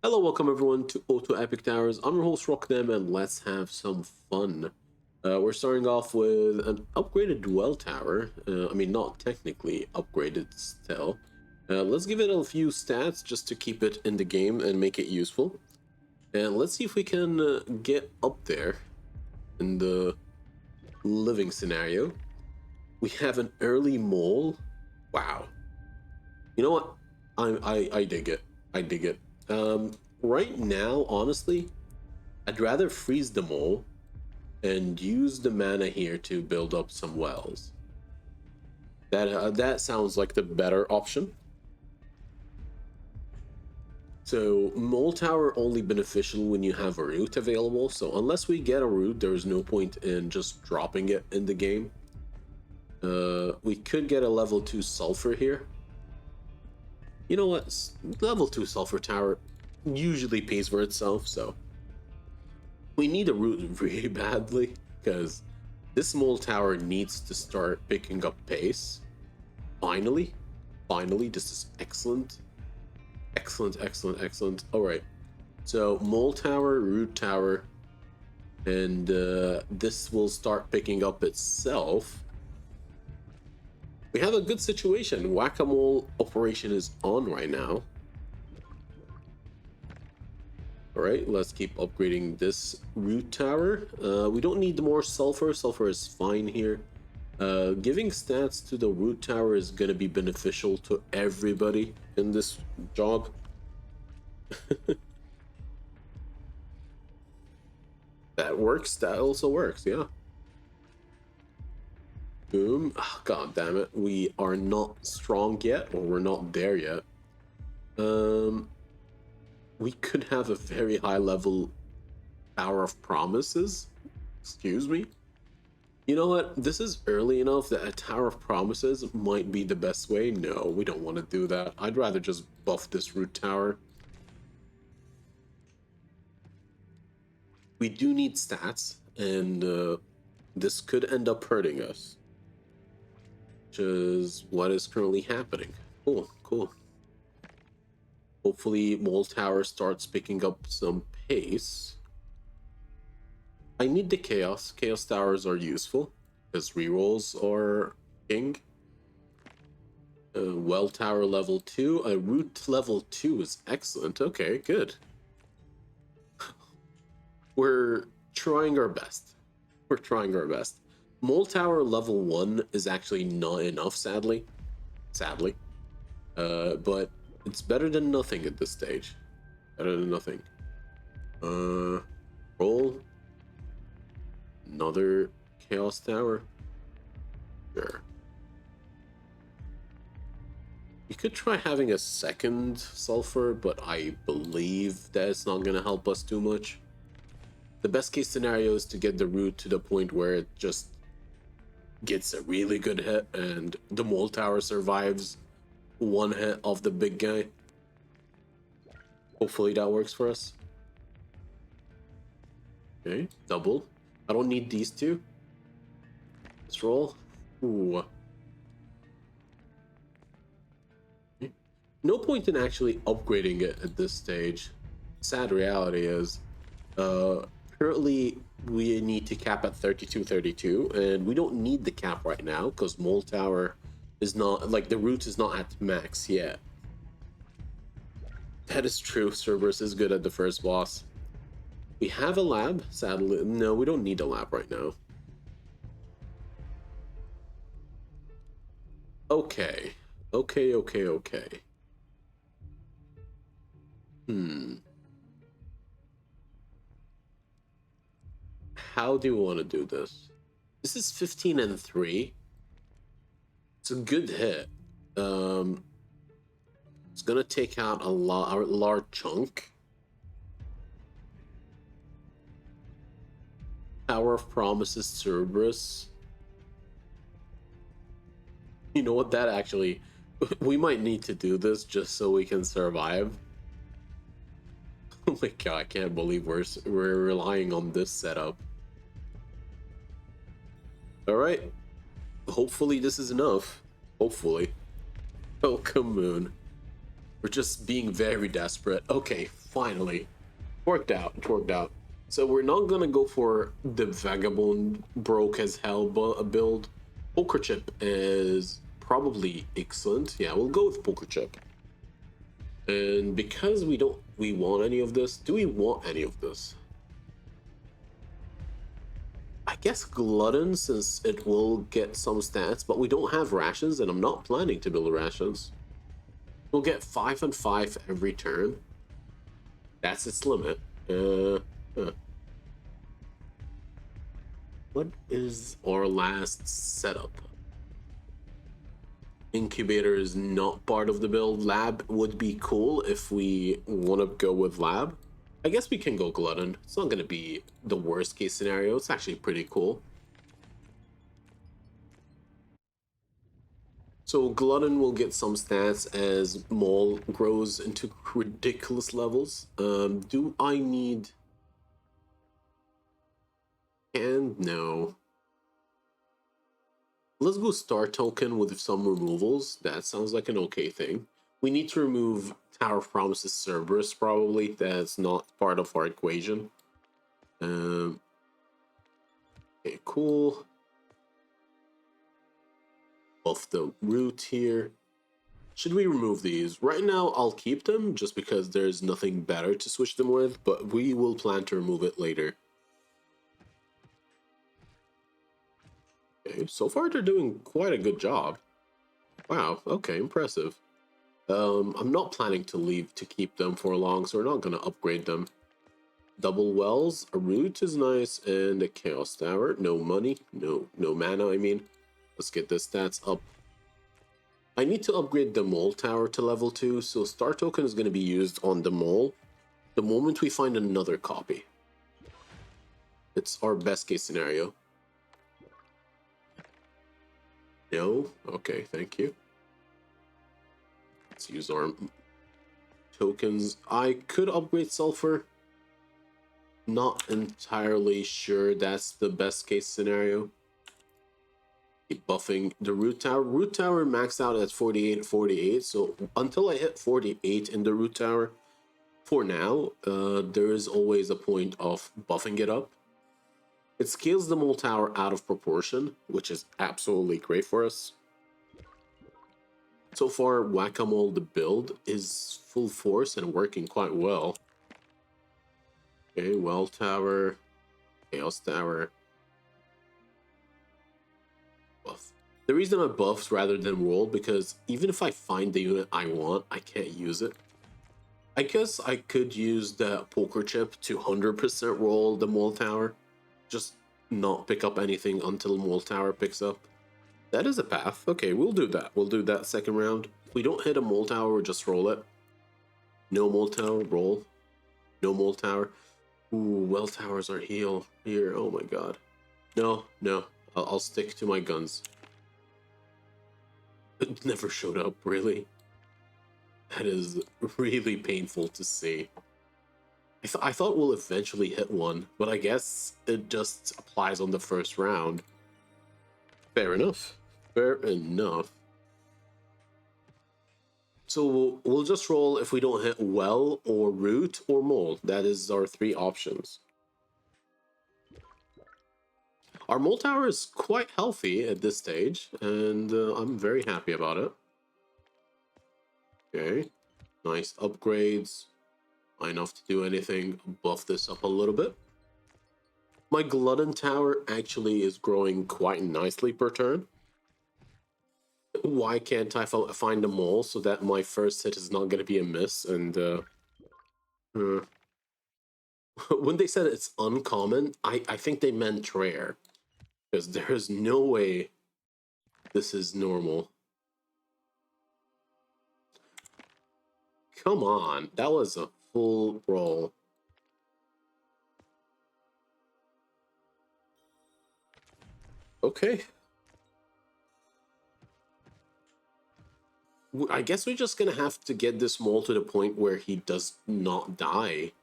Hello, welcome everyone to Auto Epic Towers. I'm your host Rockdem, and let's have some fun. We're starting off with an upgraded dwell tower. I mean, not technically upgraded still. Let's give it a few stats just to keep it in the game and make it useful. And let's see if we can get up there in the living scenario. We have an early mole. Wow. You know what? I dig it. I dig it. Right now, honestly, I'd rather freeze them all and use the mana here to build up some wells. That sounds like the better option. So mole tower only beneficial when you have a root available. So unless we get a root, there's no point in just dropping it in the game. We could get a level 2 sulfur here. You know what? Level 2 sulfur tower usually pays for itself, so we need a root really badly because this mole tower needs to start picking up pace. Finally, this is excellent. Excellent. All right, so mole tower, root tower, and this will start picking up itself. We have a good situation. Whack-a-mole operation is on right now. All right, let's keep upgrading this root tower. We don't need more sulfur. Sulfur is fine here. Giving stats to the root tower is going to be beneficial to everybody in this job. That works. That also works, yeah. Boom. Oh, God damn it. We are not strong yet, or we're not there yet. We could have a very high level Tower of Promises. Excuse me. You know what? This is early enough that a Tower of Promises might be the best way. No, we don't want to do that. I'd rather just buff this root tower. We do need stats, and this could end up hurting us, which is what is currently happening. Cool. Hopefully, Mole Tower starts picking up some pace. I need the Chaos. Chaos Towers are useful, because rerolls are king. Well Tower level 2. A Root level 2 is excellent. Okay, good. We're trying our best. Mole Tower level 1 is actually not enough, sadly. But it's better than nothing at this stage. Better than nothing. Roll. Another Chaos Tower. Sure. You could try having a second Sulfur, but I believe that it's not going to help us too much. The best case scenario is to get the root to the point where it just gets a really good hit and the Mole Tower survives one hit of the big guy. Hopefully that works for us. Okay, double. I don't need these two. Let's roll. Ooh. Okay. No point in actually upgrading it at this stage. Sad reality is, currently we need to cap at 32, and we don't need the cap right now because Mole Tower is not, like, the root is not at max yet. That is true. Cerberus is good at the first boss. We have a lab, sadly. No, we don't need a lab right now. Okay. How do you want to do this? This is 15 and 3. It's a good hit. It's gonna take out a large chunk. Tower of Promises, Cerberus. You know what? That actually, we might need to do this just so we can survive. Oh my god! I can't believe we're relying on this setup. All right. Hopefully this is enough. Hopefully. Welcome, Moon. We're just being very desperate. Okay, finally. Worked out. It worked out. So we're not gonna go for the Vagabond broke as hell build. Poker Chip is probably excellent. Yeah, we'll go with Poker Chip. And because we want any of this, do we want any of this? I guess Glutton, since it will get some stats, but we don't have rations, and I'm not planning to build rations. We'll get 5 and 5 every turn. That's its limit. What is our last setup? Incubator is not part of the build. Lab would be cool if we want to go with lab. I guess we can go Glutton. It's not going to be the worst case scenario. It's actually pretty cool. So Glutton will get some stats as Maul grows into ridiculous levels. Do I need... And no. Let's go Star Token with some removals. That sounds like an okay thing. We need to remove Tower of Promises Cerberus, probably. That's not part of our equation. Okay, cool. Off the root here. Should we remove these? Right now, I'll keep them just because there's nothing better to switch them with, but we will plan to remove it later. Okay, so far they're doing quite a good job. Wow, okay, impressive. I'm not planning to leave to keep them for long, so we're not going to upgrade them. Double wells, a root is nice, and a chaos tower. No money, no mana, I mean. Let's get the stats up. I need to upgrade the mole tower to level 2, so star token is going to be used on the mole the moment we find another copy. It's our best case scenario. No? Okay, thank you. Let's use our tokens. I could upgrade sulfur. Not entirely sure that's the best case scenario. Keep buffing the root tower. Root tower maxed out at 48, so until I hit 48 in the root tower, for now, there is always a point of buffing it up. It scales the mole tower out of proportion, which is absolutely great for us. So far, Whack-A-Mole, the build, is full force and working quite well. Okay, well tower, chaos tower. Buff. The reason I buffs rather than roll, because even if I find the unit I want, I can't use it. I guess I could use the poker chip to 100% roll the mole tower. Just not pick up anything until mole tower picks up. That is a path. Okay, we'll do that. We'll do that second round. If we don't hit a mole tower, just roll it. No mole tower, roll. No mole tower. Ooh, well towers are heal here. Oh my god. No. I'll stick to my guns. It never showed up, really. That is really painful to see. I thought we'll eventually hit one, but I guess it just applies on the first round. Fair enough. Fair enough. So we'll just roll if we don't hit well or root or mole. That is our 3 options. Our mole tower is quite healthy at this stage, and I'm very happy about it. Okay, nice upgrades. Not enough to do anything. Buff this up a little bit. My Glutton tower actually is growing quite nicely per turn. Why can't I find a mole so that my first hit is not going to be a miss? And when they said it's uncommon, I think they meant rare. Because there is no way this is normal. Come on, that was a full roll. Okay. I guess we're just gonna have to get this mole to the point where he does not die.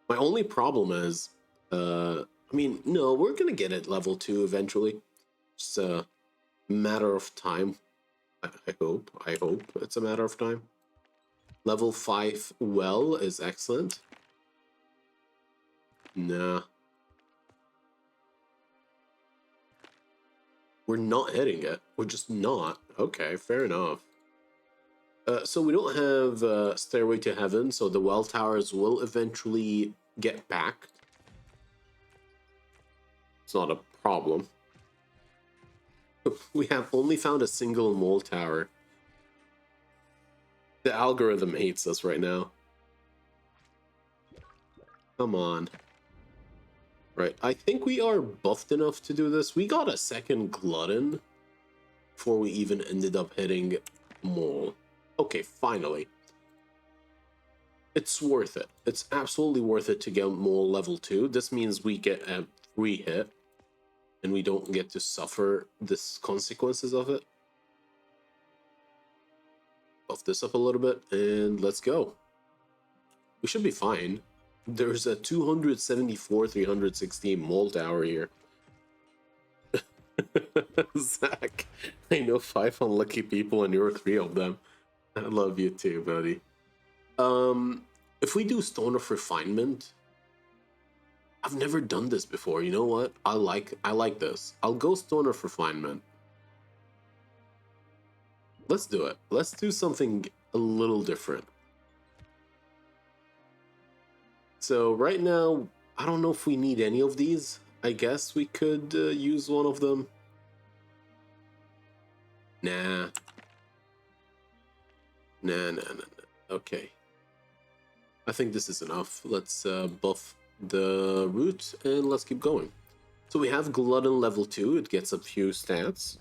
My only problem is, I mean, no, we're gonna get it level 2 eventually. It's a matter of time. I hope it's a matter of time. Level 5 well is excellent. Nah. We're not hitting it. We're just not. Okay, fair enough. So we don't have Stairway to Heaven, so the well towers will eventually get back. It's not a problem. We have only found a single mole tower. The algorithm hates us right now. Come on. Right, I think we are buffed enough to do this. We got a second glutton before we even ended up hitting mole. Okay, finally. It's worth it. It's absolutely worth it to get mole level 2. This means we get a free hit and we don't get to suffer the consequences of it. Buff this up a little bit and let's go. We should be fine. There's a 274, 316 mole tower here. Zach, I know 5 unlucky people and you're 3 of them. I love you too, buddy. If we do Stone of Refinement, I've never done this before. You know what? I like this. I'll go Stone of Refinement. Let's do it. Let's do something a little different. So right now, I don't know if we need any of these. I guess we could use one of them. Nah. Nah. Okay. I think this is enough. Let's buff the root and let's keep going. So we have Glutton level 2. It gets a few stats.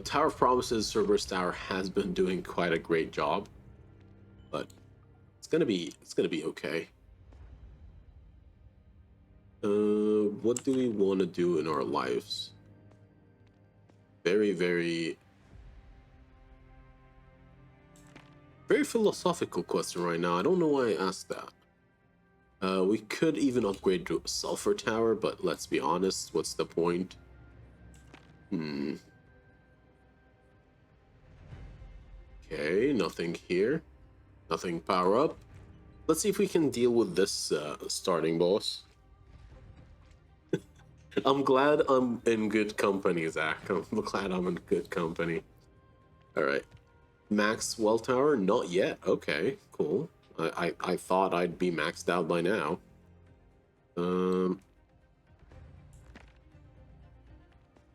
Tower of Promises, Cerberus Tower has been doing quite a great job, but it's gonna be okay. What do we want to do in our lives? Very philosophical question right now. I don't know why I asked that. We could even upgrade to a Sulfur Tower, but let's be honest, what's the point? Okay, nothing here. Nothing power up. Let's see if we can deal with this starting boss. I'm glad I'm in good company, Zach. I'm glad I'm in good company. Alright. Max well tower? Not yet. Okay, cool. I thought I'd be maxed out by now.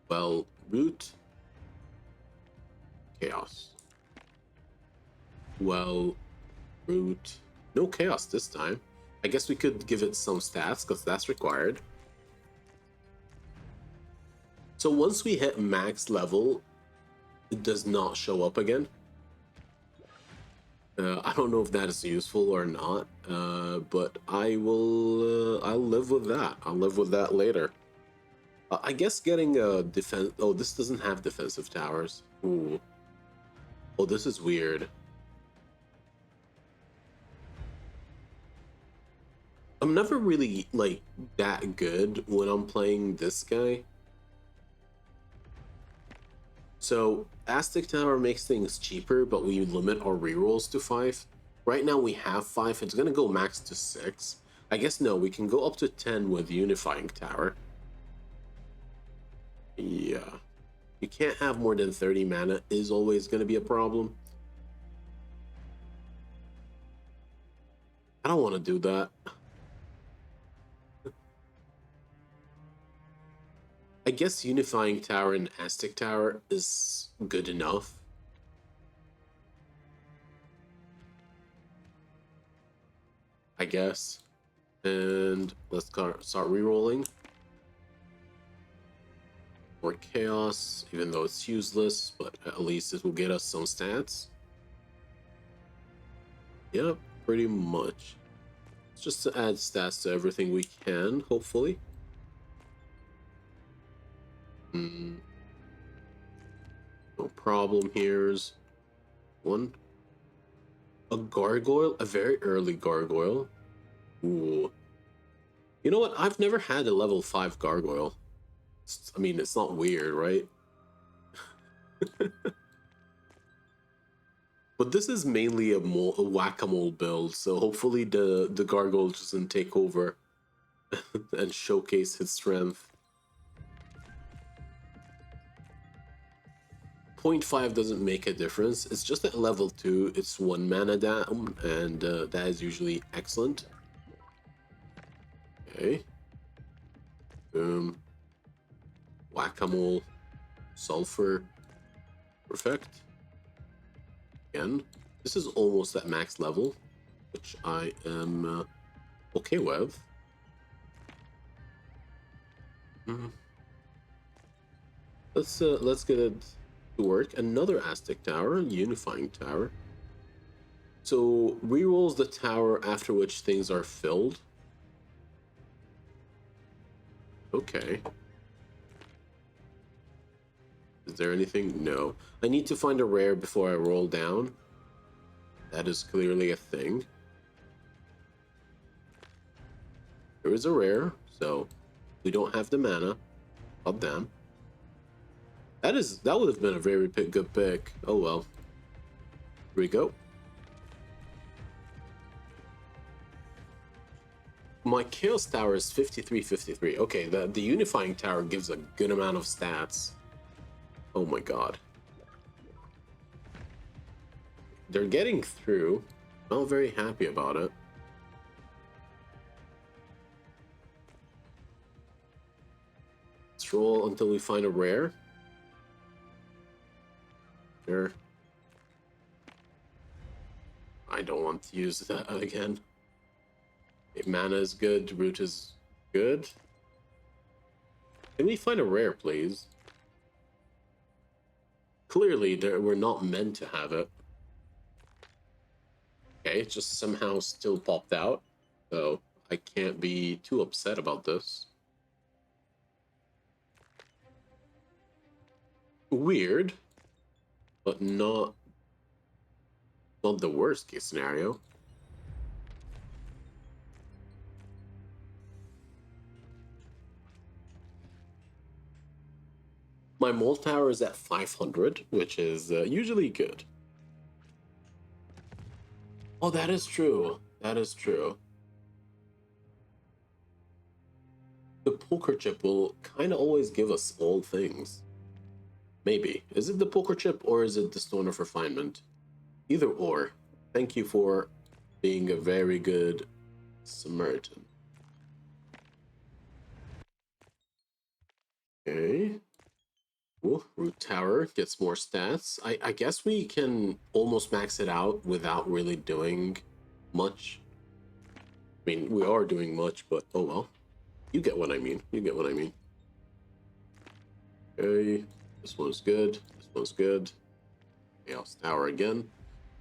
Well, root. Chaos. Well, root. No chaos this time. I guess we could give it some stats because that's required. So once we hit max level, it does not show up again. I don't know if that is useful or not, but I'll live with that. I'll live with that later. I guess getting a defense... Oh, this doesn't have defensive towers. Ooh. Oh, this is weird. I'm never really, like, that good when I'm playing this guy. So, Aztec Tower makes things cheaper, but we limit our rerolls to 5. Right now we have 5, it's gonna go max to 6. I guess no, we can go up to 10 with Unifying Tower. Yeah. You can't have more than 30 mana is always gonna be a problem. I don't want to do that. I guess Unifying Tower and Aztec Tower is good enough. I guess. And let's start rerolling. More chaos, even though it's useless, but at least it will get us some stats. Yep, pretty much. It's just to add stats to everything we can, hopefully. No problem. Here's one. A gargoyle? A very early gargoyle. Ooh. You know what? I've never had a level 5 gargoyle. I mean, it's not weird, right? But this is mainly a whack-a-mole build, so hopefully the gargoyle doesn't take over and showcase his strength. 0.5 doesn't make a difference. It's just at level 2, it's 1 mana down, and that is usually excellent. Okay. Boom. Whack-a-mole. Sulfur. Perfect. Again. This is almost at max level, which I am okay with. Let's get it to work. Another Aztec tower, unifying tower. So rerolls the tower after which things are filled. Okay. Is there anything? No. I need to find a rare before I roll down. That is clearly a thing. There is a rare, so we don't have the mana. Oh damn. That would have been a very good pick. Oh well. Here we go. My Chaos Tower is 53-53. Okay, the Unifying Tower gives a good amount of stats. Oh my god. They're getting through. I'm not very happy about it. Let's roll until we find a rare. Sure. I don't want to use that again. Mana is good, root is good. Can we find a rare, please? Clearly, we're not meant to have it. Okay, it just somehow still popped out, so I can't be too upset about this. Weird, but not the worst case scenario. My mole tower is at 500, which is usually good. Oh, that is true. That is true. The poker chip will kind of always give us all things. Maybe. Is it the poker chip or is it the Stone of Refinement? Either or. Thank you for being a very good Samaritan. Okay. Ooh, Root Tower gets more stats. I guess we can almost max it out without really doing much. I mean, we are doing much, but oh well. You get what I mean. You get what I mean. Okay. This one's good. This one's good. Chaos Tower again.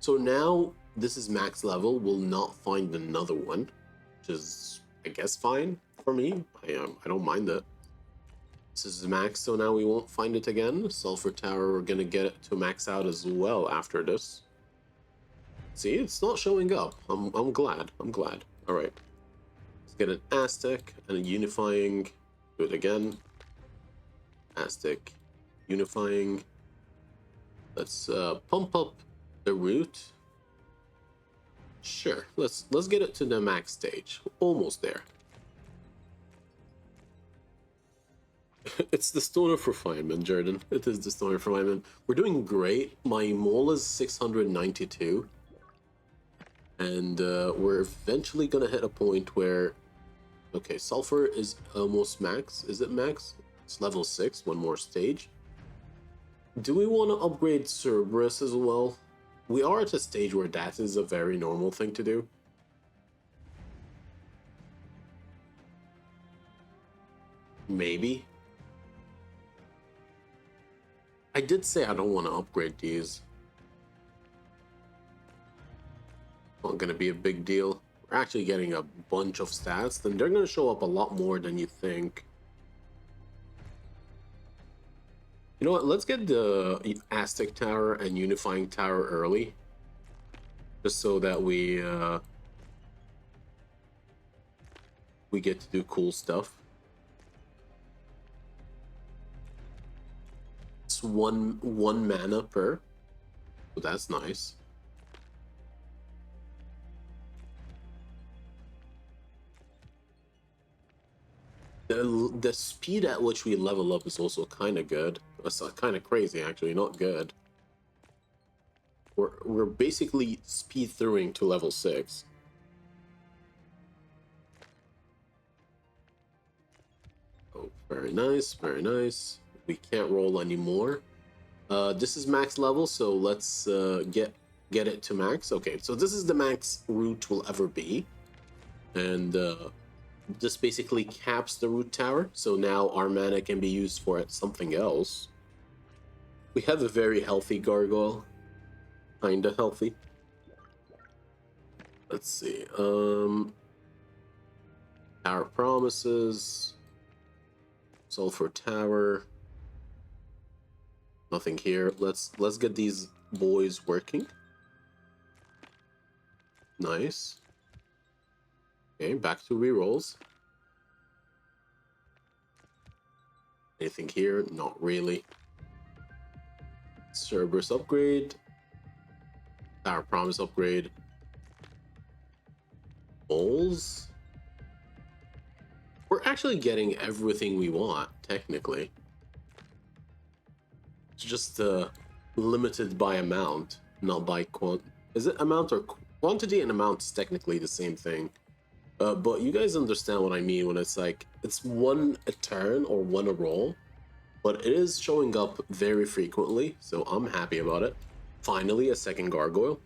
So now this is max level. We'll not find another one, which is, I guess, fine for me. I don't mind it. This is max, so now we won't find it again. Sulfur Tower, we're gonna get it to max out as well after this. See, it's not showing up. I'm glad. I'm glad. All right. Let's get an Aztec and a unifying. Do it again. Aztec, unifying. Let's pump up the root. Sure. Let's get it to the max stage. Almost there. It's the Stone of Refinement, Jordan. It is the Stone of Refinement. We're doing great. My mole is 692. And we're eventually going to hit a point where... Okay, Sulfur is almost max. Is it max? It's level 6. One more stage. Do we want to upgrade Cerberus as well? We are at a stage where that is a very normal thing to do. Maybe. I did say I don't want to upgrade these. Not going to be a big deal. We're actually getting a bunch of stats, then they're going to show up a lot more than you think. You know what? Let's get the Aztec Tower and Unifying Tower early. Just so that we get to do cool stuff. It's one mana per, so that's nice. The speed at which we level up is also kind of good. It's kind of crazy, actually, not good. We're basically speed throughing to level 6. Oh, very nice, very nice. We can't roll anymore. This is max level, so let's get it to max. Okay, so this is the max route will ever be, and this basically caps the root tower. So now our mana can be used for something else. We have a very healthy gargoyle, kinda healthy. Let's see. Tower promises, sulfur tower. Nothing here. Let's get these boys working. Nice. Okay, back to rerolls. Anything here? Not really. Cerberus upgrade. Tower promise upgrade. Moles. We're actually getting everything we want, technically. It's just limited by amount, not by quant. Is it amount or quantity? And amount is technically the same thing. But you guys understand what I mean when it's like, it's one a turn or one a roll, but it is showing up very frequently, so I'm happy about it. Finally, a second gargoyle.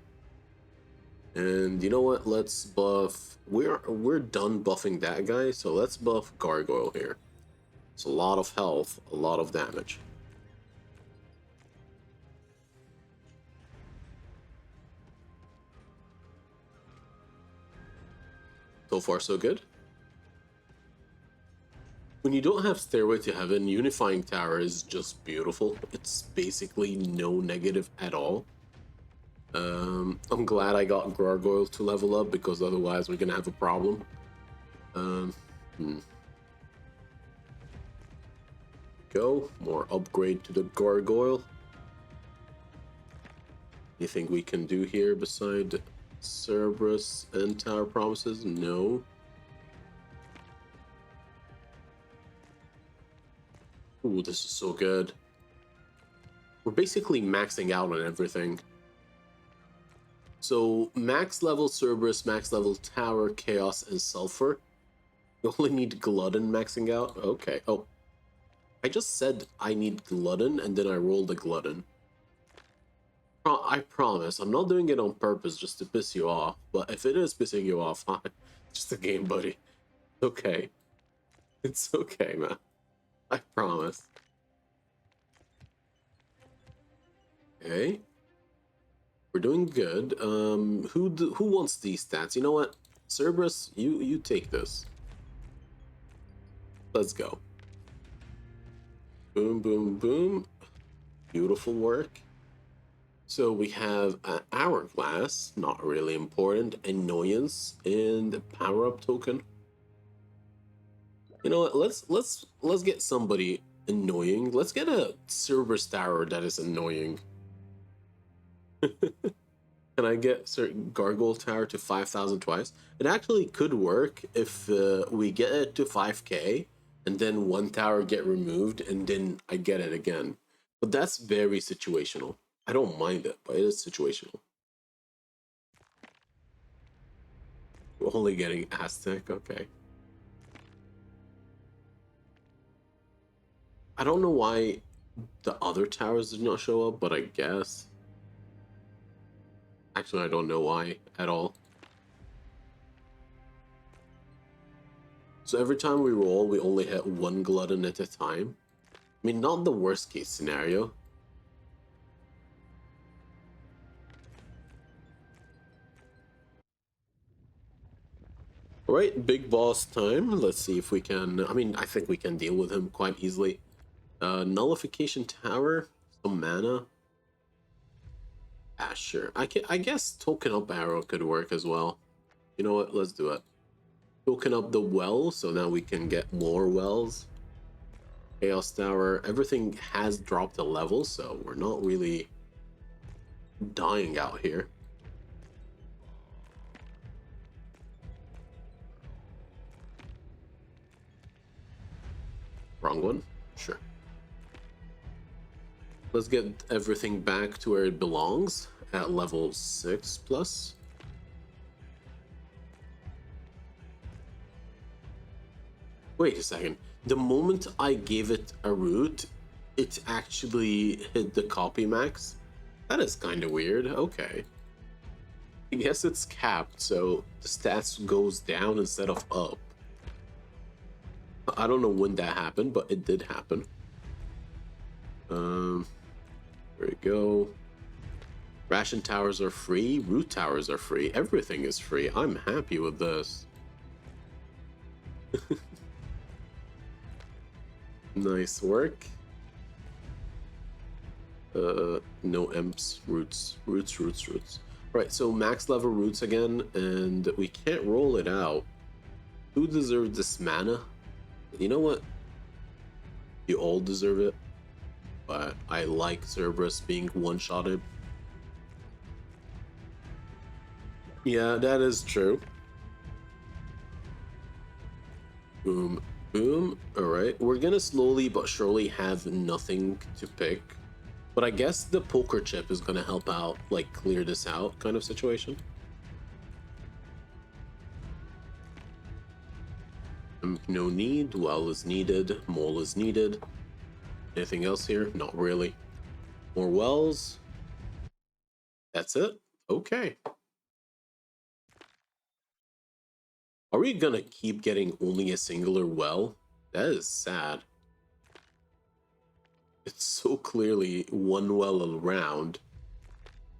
And you know what? Let's buff. We're done buffing that guy, so let's buff gargoyle here. It's a lot of health, a lot of damage. So far, so good. When you don't have Stairway to Heaven, Unifying Tower is just beautiful. It's basically no negative at all. I'm glad I got Gargoyle to level up, because otherwise we're gonna have a problem. Go. More upgrade to the Gargoyle. Anything we can do here beside Cerberus and Tower Promises? No. Ooh, this is so good. We're basically maxing out on everything. So max level Cerberus, max level Tower, Chaos, and Sulfur. You only need Glutton maxing out? Okay. Oh. I just said I need Glutton, and then I rolled a Glutton. I promise, I'm not doing it on purpose just to piss you off, but if it is pissing you off, just a game, buddy. Okay. It's okay, man. I promise. Okay. We're doing good. Who wants these stats? You know what? Cerberus, you take this. Let's go. Boom, boom, boom. Beautiful work. So we have an Hourglass, not really important, Annoyance, and Power-Up token. You know what? Let's get somebody annoying. Let's get a Cerberus Tower that is annoying. Can I get certain Gargoyle Tower to 5,000 twice? It actually could work if we get it to 5k, and then one tower get removed, and then I get it again. But that's very situational. I don't mind it, but it is situational. We're only getting Aztec, okay. I don't know why the other towers did not show up, but I guess. Actually, I don't know why at all. So every time we roll, we only hit one Glutton at a time. I mean, not the worst case scenario. Alright, big boss time. Let's see if we can... I mean, I think we can deal with him quite easily. Nullification Tower, some mana. Ah, sure. I guess Token Up Arrow could work as well. You know what? Let's do it. Token up the well, so now we can get more wells. Chaos Tower. Everything has dropped a level, so we're not really dying out here. Wrong one? Sure. Let's get everything back to where it belongs at level 6 plus. Wait a second. The moment I gave it a root, it actually hit the copy max? That is kind of weird. Okay. I guess it's capped, so the stats goes down instead of up. I don't know when that happened, but it did happen. There we go. Ration towers are free. Root towers are free. Everything is free. I'm happy with this. Nice work. No imps. Roots. Right, so max level roots again, and we can't roll it out. Who deserves this mana? You know what? You all deserve it. But I like Cerberus being one-shotted. Yeah, that is true. Boom, boom. Alright, we're gonna slowly but surely have nothing to pick. But I guess the poker chip is gonna help out, like clear this out kind of situation. No need, well is needed, mole is needed. Anything else here? Not really. More wells. That's it? Okay. Are we gonna keep getting only a singular well? That is sad. It's so clearly one well around.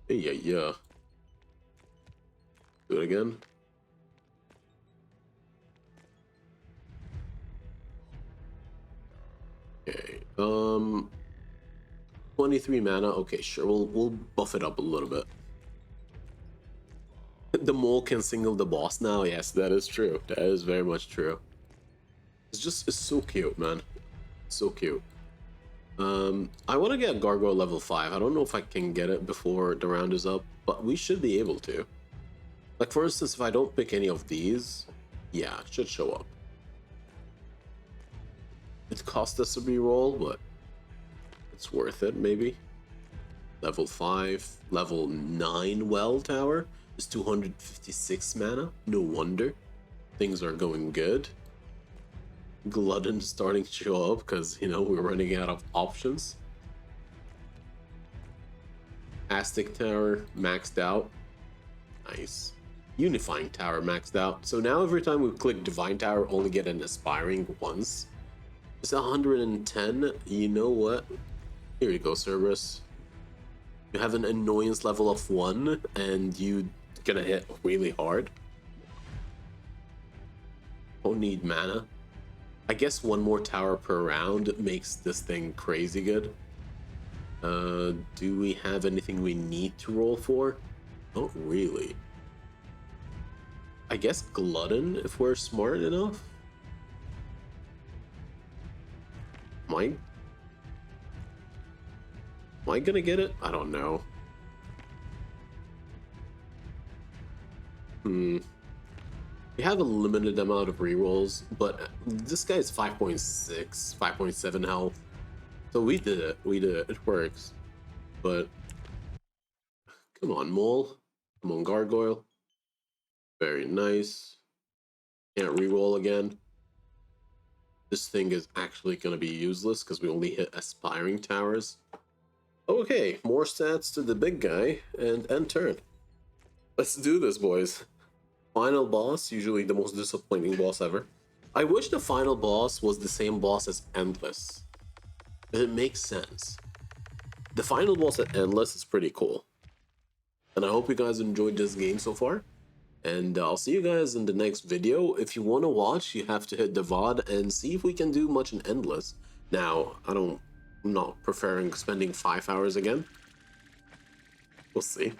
Yeah. Do it again. Okay. 23 mana. Okay, sure. We'll buff it up a little bit. The mole can single the boss now. Yes, that is true. That is very much true. It's so cute, man. So cute. I want to get Gargoyle level 5. I don't know if I can get it before the round is up, but we should be able to. Like, for instance, if I don't pick any of these, yeah, it should show up. It cost us a reroll, but it's worth it, maybe. Level 5, level 9 well tower is 256 mana. No wonder. Things are going good. Glutton starting to show up because, you know, we're running out of options. Aztec Tower maxed out. Nice. Unifying Tower maxed out. So now every time we click Divine Tower, only get an Aspiring once. It's 110. You know what? Here you go, Cerberus. You have an annoyance level of 1 and you gonna hit really hard. Don't need mana. I guess one more tower per round makes this thing crazy good. Do we have anything we need to roll for? Not really. I guess Glutton if we're smart enough. Am I gonna get it? I don't know. We have a limited amount of rerolls, but this guy is 5.6, 5.7 health. So we did it. It works. But come on, Mole. Come on, Gargoyle. Very nice. Can't reroll again. This thing is actually going to be useless because we only hit Aspiring Towers. Okay, more stats to the big guy and end turn. Let's do this, boys. Final boss, usually the most disappointing boss ever. I wish the final boss was the same boss as Endless. It makes sense. The final boss at Endless is pretty cool. And I hope you guys enjoyed this game so far. And I'll see you guys in the next video. If you want to watch, you have to hit the VOD and see if we can do much in Endless. Now, I'm not preferring spending 5 hours again. We'll see.